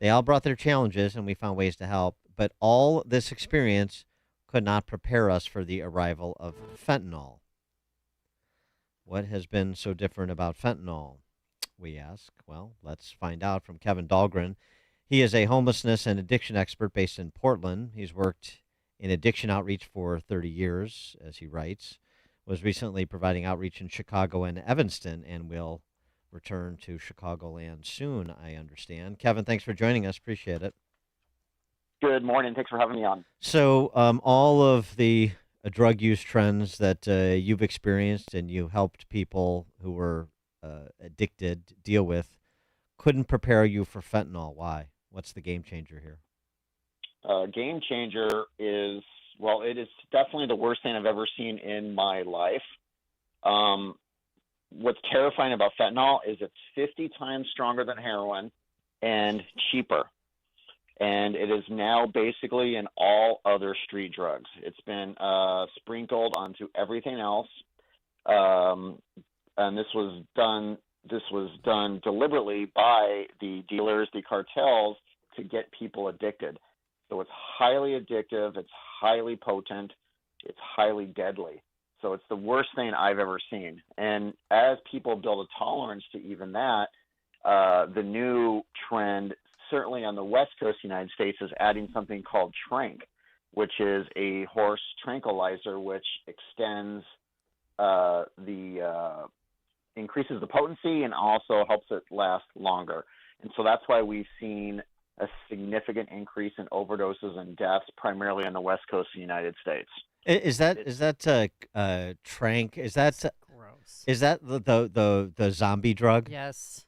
They all brought their challenges, and we found ways to help. But all this experience could not prepare us for the arrival of fentanyl. What has been so different about fentanyl? We ask. Well, let's find out from Kevin Dahlgren. He is a homelessness and addiction expert based in Portland. He's worked in addiction outreach for 30 years, as he writes, was recently providing outreach in Chicago and Evanston, and will return to Chicagoland soon, I understand. Kevin, thanks for joining us. Appreciate it. Good morning. Thanks for having me on. So, all of the drug use trends that you've experienced and you helped people who were addicted deal with couldn't prepare you for fentanyl. Why? What's the game changer here? Game changer is, well, it is definitely the worst thing I've ever seen in my life. What's terrifying about fentanyl is it's 50 times stronger than heroin and cheaper. And it is now basically in all other street drugs. It's been sprinkled onto everything else. And this was done deliberately by the dealers, the cartels, to get people addicted. So it's highly addictive, it's highly potent, it's highly deadly. So it's the worst thing I've ever seen. And as people build a tolerance to even that, the new trend, certainly on the West Coast of the United States, is adding something called Trank, which is a horse tranquilizer, which extends increases the potency and also helps it last longer. And so that's why we've seen a significant increase in overdoses and deaths, primarily on the West Coast of the United States. Is that Trank? Gross. Is that the zombie drug? Yes.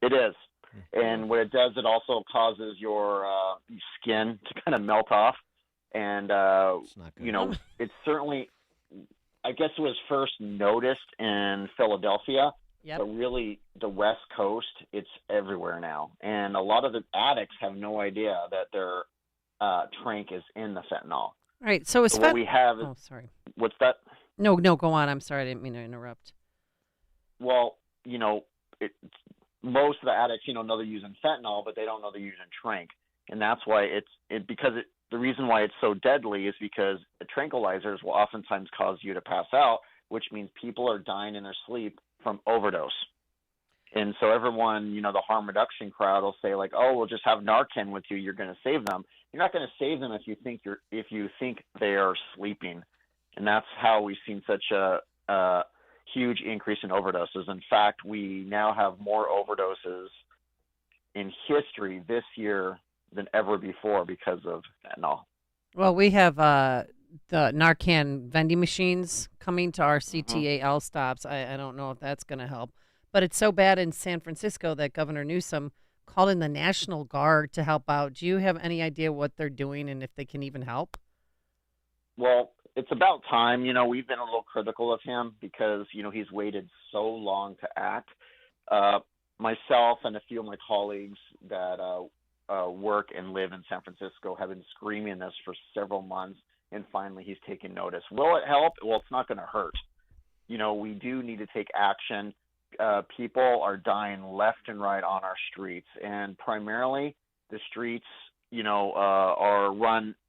It is. And what it does, it also causes your skin to kind of melt off. And, It's not good. it's certainly, I guess it was first noticed in Philadelphia, Yep. but really the West Coast, it's everywhere now. And a lot of the addicts have no idea that their Trank is in the fentanyl. All right. So is So what we have is, Oh, sorry. what's that? No, go on. I'm sorry. I didn't mean to interrupt. Well, most of the addicts, know they're using fentanyl, but they don't know they're using Trank. And that's why the reason why it's so deadly is because the tranquilizers will oftentimes cause you to pass out, which means people are dying in their sleep from overdose. And so everyone, the harm reduction crowd will say like, oh, we'll just have Narcan with you. You're going to save them. You're not going to save them if you think they are sleeping. And that's how we've seen such a huge increase in overdoses. In fact, we now have more overdoses in history this year than ever before because of fentanyl. Well, we have the Narcan vending machines coming to our CTAL stops. I don't know if that's going to help. But it's so bad in San Francisco that Governor Newsom called in the National Guard to help out. Do you have any idea what they're doing and if they can even help? Well, it's about time. We've been a little critical of him because, he's waited so long to act. Myself and a few of my colleagues that work and live in San Francisco have been screaming this for several months, and finally he's taken notice. Will it help? Well, it's not going to hurt. We do need to take action. People are dying left and right on our streets, and primarily the streets,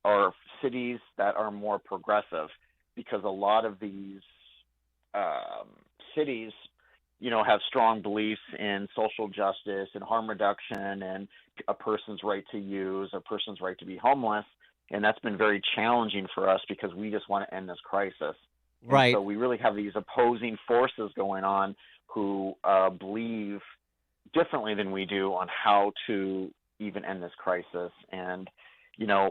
are cities that are more progressive, because a lot of these cities, have strong beliefs in social justice and harm reduction and a person's right to use, a person's right to be homeless. And that's been very challenging for us because we just want to end this crisis. Right. And so we really have these opposing forces going on who believe differently than we do on how to even end this crisis. And,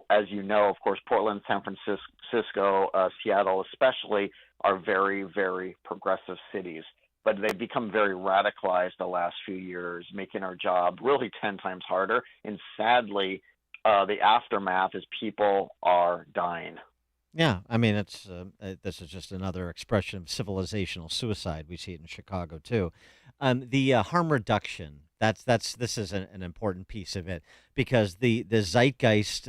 as of course, Portland, San Francisco, Seattle especially are very, very progressive cities. But they've become very radicalized the last few years, making our job really 10 times harder. And sadly, the aftermath is people are dying. Yeah, I mean, this is just another expression of civilizational suicide. We see it in Chicago too. The harm reduction. This is an important piece of it, because the zeitgeist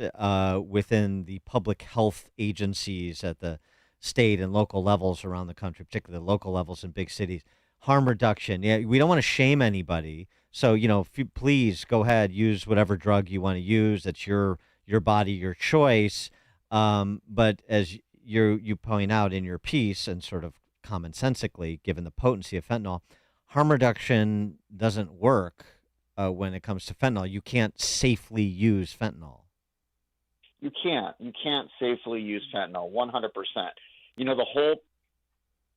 within the public health agencies at the state and local levels around the country, particularly the local levels in big cities, harm reduction. Yeah, we don't want to shame anybody. So, if you, please go ahead, use whatever drug you want to use. It's your body, your choice. But as you point out in your piece, and sort of commonsensically, given the potency of fentanyl, harm reduction doesn't work when it comes to fentanyl. You can't safely use fentanyl. You can't safely use fentanyl 100%. The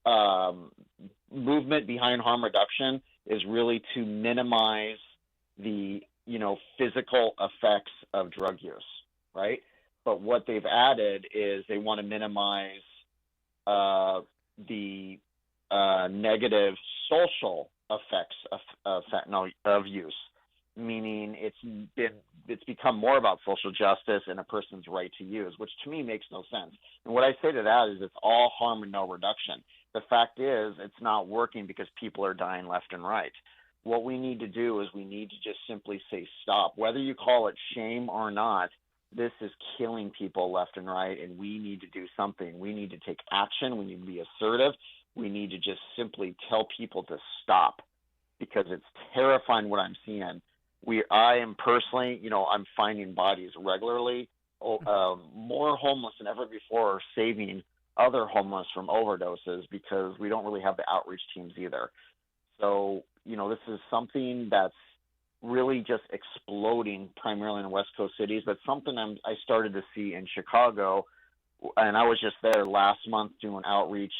whole movement behind harm reduction is really to minimize the physical effects of drug use, right? But what they've added is they want to minimize the negative social effects of fentanyl of use, meaning it's become more about social justice and a person's right to use, which to me makes no sense. And what I say to that is it's all harm and no reduction. The fact is it's not working because people are dying left and right. What we need to do is we need to just simply say stop. Whether you call it shame or not, this is killing people left and right, and we need to do something. We need to take action. We need to be assertive. We need to just simply tell people to stop, because it's terrifying what I'm seeing. I am personally, I'm finding bodies regularly. More homeless than ever before are saving other homeless from overdoses because we don't really have the outreach teams either. So, this is something that's really just exploding primarily in West Coast cities, but something I started to see in Chicago, and I was just there last month doing outreach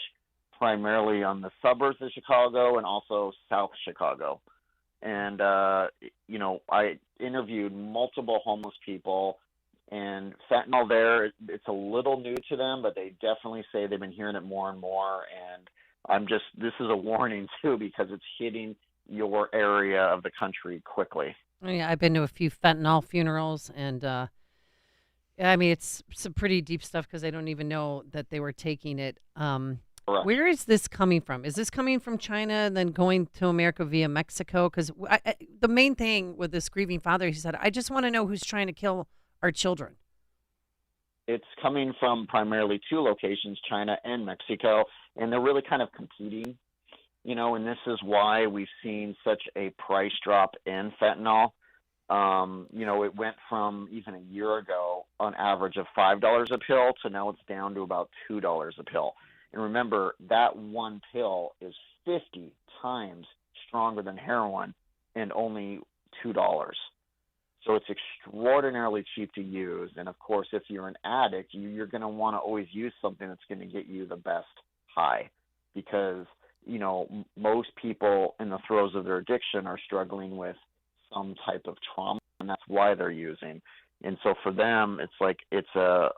primarily on the suburbs of Chicago and also South Chicago. And, I interviewed multiple homeless people, and fentanyl there, it's a little new to them, but they definitely say they've been hearing it more and more. And this is a warning too, because it's hitting your area of the country quickly. Oh, yeah, I've been to a few fentanyl funerals, and I mean, it's some pretty deep stuff because I don't even know that they were taking it. Correct. Where is this coming from? Is this coming from China and then going to America via Mexico? Because the main thing with this grieving father, he said, I just want to know who's trying to kill our children. It's coming from primarily two locations, China and Mexico, and they're really kind of competing, and this is why we've seen such a price drop in fentanyl. It went from even a year ago on average of $5 a pill to now it's down to about $2 a pill. And remember, that one pill is 50 times stronger than heroin and only $2. So it's extraordinarily cheap to use. And of course, if you're an addict, you're going to want to always use something that's going to get you the best high, because, most people in the throes of their addiction are struggling with some type of trauma, and that's why they're using. And so for them, it's like it's a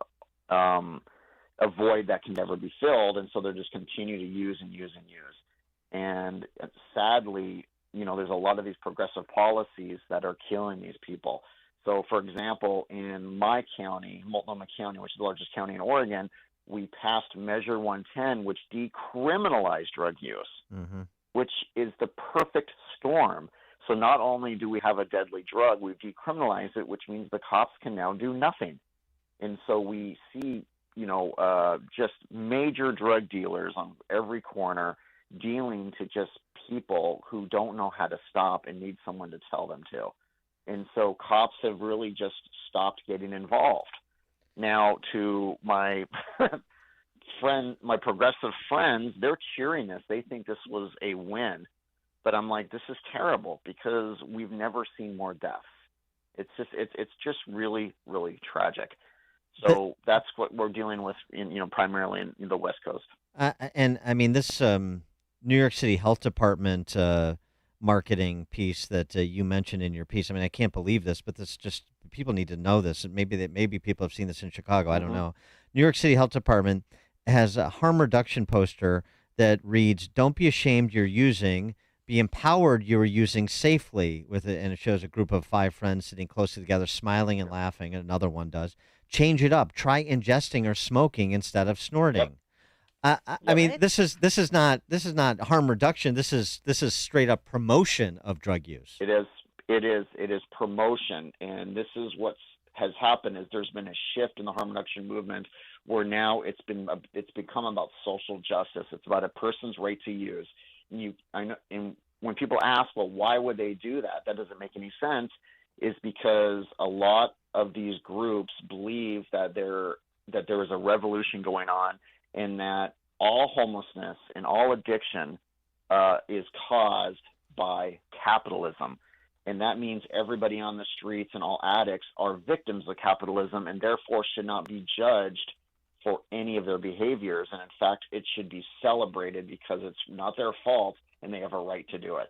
void that can never be filled, and so they're just continue to use and use and use. And sadly, there's a lot of these progressive policies that are killing these people. So, for example, in my county, Multnomah County, which is the largest county in Oregon, we passed Measure 110, which decriminalized drug use, which is the perfect storm. So not only do we have a deadly drug, we've decriminalized it, which means the cops can now do nothing. And so we see, just major drug dealers on every corner dealing to just people who don't know how to stop and need someone to tell them to. And so cops have really just stopped getting involved. Now, to my my progressive friends, they're cheering this. They think this was a win. But I'm like, this is terrible because we've never seen more deaths. It's just really, really tragic. So that's what we're dealing with primarily in the West Coast. And I mean, this New York City Health Department marketing piece that you mentioned in your piece. I mean, I can't believe this, but this just people need to know this. Maybe people have seen this in Chicago. I don't know. New York City Health Department has a harm reduction poster that reads, "Don't be ashamed you're using. Be empowered you are using safely," with it, and it shows a group of 5 friends sitting closely together, smiling and laughing, and another one does. Change it up. Try ingesting or smoking instead of snorting. I mean, this is not harm reduction. This is straight up promotion of drug use. It is promotion, and this is what has happened. Is there's been a shift in the harm reduction movement where now it's become about social justice. It's about a person's right to use. And when people ask, well, why would they do that? That doesn't make any sense. Is because a lot of these groups believe that there is a revolution going on, and that all homelessness and all addiction is caused by capitalism. And that means everybody on the streets and all addicts are victims of capitalism, and therefore should not be judged for any of their behaviors. And in fact, it should be celebrated because it's not their fault and they have a right to do it.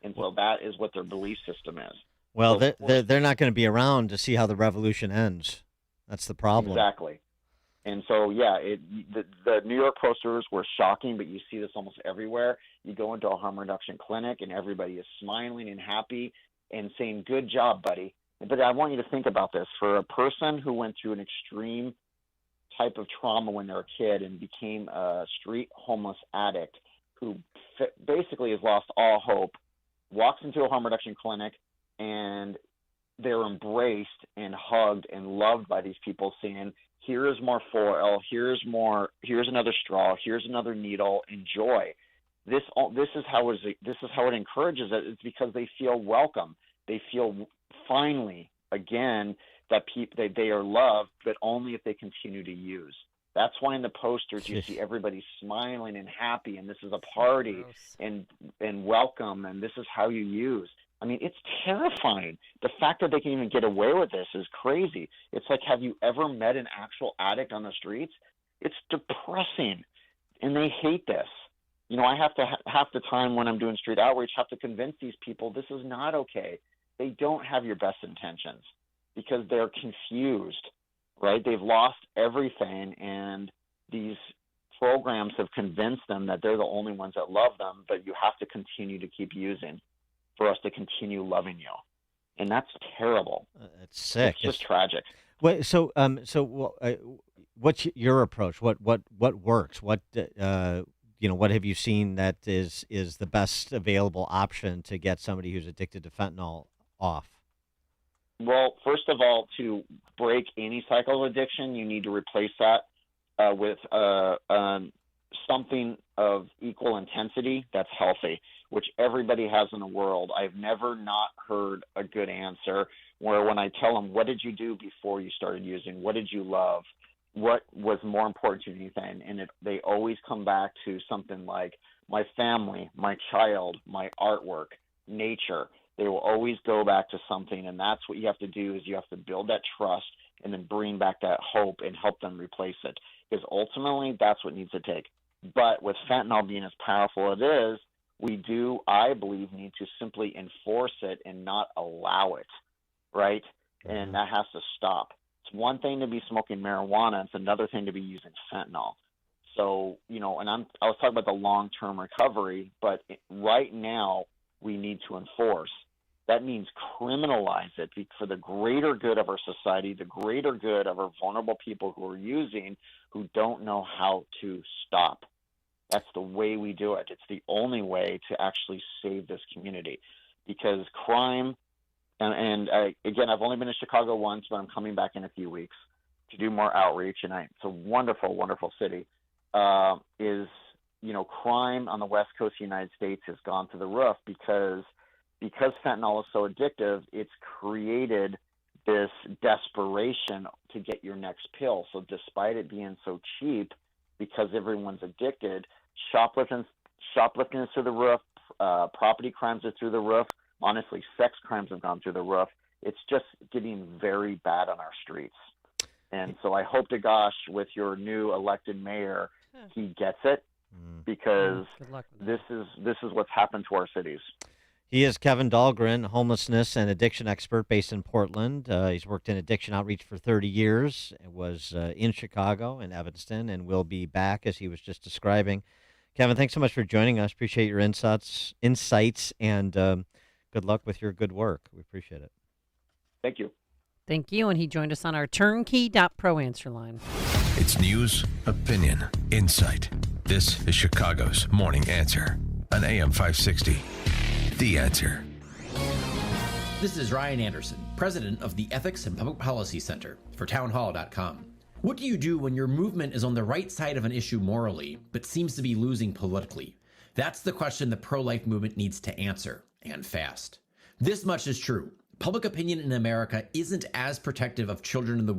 And so that is what their belief system is. Well, So, they're not going to be around to see how the revolution ends. That's the problem. exactly. And so, yeah, the New York posters were shocking, but you see this almost everywhere. You go into a harm reduction clinic and everybody is smiling and happy and saying, good job, buddy. But I want you to think about this. For a person who went through an extreme type of trauma when they were a kid and became a street homeless addict who basically has lost all hope, walks into a harm reduction clinic, and they're embraced and hugged and loved by these people, saying, here's more foil, here's another straw, here's another needle, enjoy. This is how it encourages it. It's because they feel welcome. They feel finally again that they are loved, but only if they continue to use. That's why in the posters you see everybody smiling and happy, and this is a party and welcome, and this is how you use. I mean, it's terrifying. The fact that they can even get away with this is crazy. It's like, have you ever met an actual addict on the streets? It's depressing, and they hate this. You know, I have to half the time when I'm doing street outreach have to convince these people this is not okay. They don't have your best intentions because they're confused, right? They've lost everything, and these programs have convinced them that they're the only ones that love them, but you have to continue to keep using for us to continue loving you. And that's terrible. It's sick. It's just tragic. Wait, what's your approach? What works? What what have you seen that is the best available option to get somebody who's addicted to fentanyl off? Well, first of all, to break any cycle of addiction, you need to replace that with something of equal intensity that's healthy, which everybody has in the world. I've never not heard a good answer where when I tell them, what did you do before you started using? What did you love? What was more important to you than anything? And they always come back to something like my family, my child, my artwork, nature. They will always go back to something, and that's what you have to do is you have to build that trust and then bring back that hope and help them replace it, because ultimately that's what needs to take. But with fentanyl being as powerful as it is, we do, I believe, need to simply enforce it and not allow it, right? And that has to stop. It's one thing to be smoking marijuana. It's another thing to be using fentanyl. So, and I was talking about the long-term recovery, but right now we need to enforce. That means criminalize it for the greater good of our society, the greater good of our vulnerable people who are using, who don't know how to stop. That's the way we do it. It's the only way to actually save this community, because crime, again, I've only been to Chicago once, but I'm coming back in a few weeks to do more outreach, and it's a wonderful, wonderful city. Crime on the West Coast of the United States has gone through the roof because fentanyl is so addictive. It's created this desperation to get your next pill. So despite it being so cheap, because everyone's addicted, shoplifting is through the roof, property crimes are through the roof. Honestly, sex crimes have gone through the roof. It's just getting very bad on our streets. And so I hope to gosh, with your new elected mayor, he gets it, because this is what's happened to our cities. He is Kevin Dahlgren, homelessness and addiction expert based in Portland. He's worked in addiction outreach for 30 years. It was in Chicago and Evanston, and will be back, as he was just describing. Kevin, thanks so much for joining us. Appreciate your insights, and good luck with your good work. We appreciate it. Thank you. Thank you. And he joined us on our turnkey.pro answer line. It's news, opinion, insight. This is Chicago's Morning Answer on AM 560. The Answer. This is Ryan Anderson, president of the Ethics and Public Policy Center for townhall.com. What do you do when your movement is on the right side of an issue morally, but seems to be losing politically? That's the question the pro-life movement needs to answer, and fast. This much is true. Public opinion in America isn't as protective of children in the